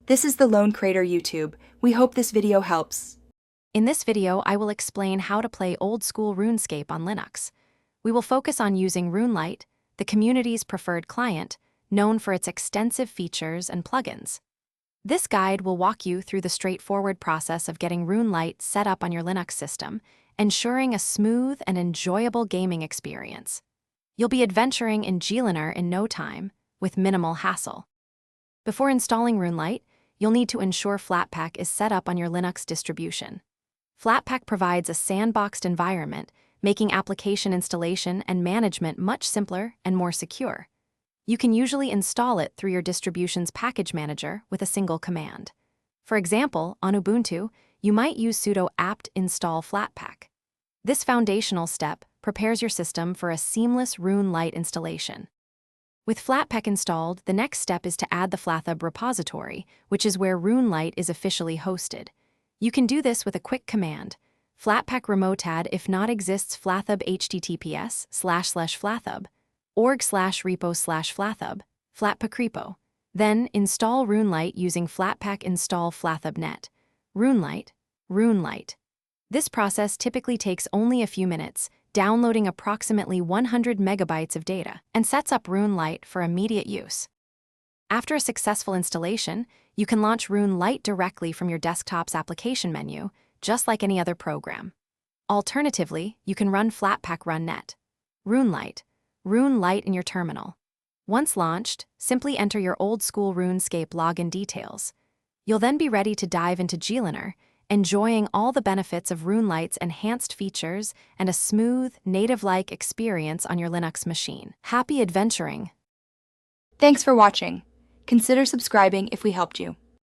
This is the Lone Crater YouTube. We hope this video helps. In this video, I will explain how to play Old School RuneScape on Linux. We will focus on using RuneLite, the community's preferred client, known for its extensive features and plugins. This guide will walk you through the straightforward process of getting RuneLite set up on your Linux system, ensuring a smooth and enjoyable gaming experience. You'll be adventuring in GLiner in no time, with minimal hassle. Before installing RuneLite, you'll need to ensure Flatpak is set up on your Linux distribution. Flatpak provides a sandboxed environment, making application installation and management much simpler and more secure. You can usually install it through your distribution's package manager with a single command. For example, on Ubuntu, you might use sudo apt install Flatpak. This foundational step prepares your system for a seamless RuneLite installation. With Flatpak installed, the next step is to add the Flathub repository, which is where RuneLite is officially hosted. You can do this with a quick command, flatpak remotad if not exists flathub https://flathub, org/repo/flathub, flatpak-repo. Then install RuneLite using flatpak install flathub-net. RuneLite. This process typically takes only a few minutes, downloading approximately 100 megabytes of data, and sets up RuneLite for immediate use. After a successful installation, you can launch RuneLite directly from your desktop's application menu, just like any other program. Alternatively, you can run Flatpak runnet. RuneLite in your terminal. Once launched, simply enter your Old School RuneScape login details. You'll then be ready to dive into GLiner, enjoying all the benefits of RuneLite's enhanced features and a smooth, native-like experience on your Linux machine. Happy adventuring! Thanks for watching. Consider subscribing if we helped you.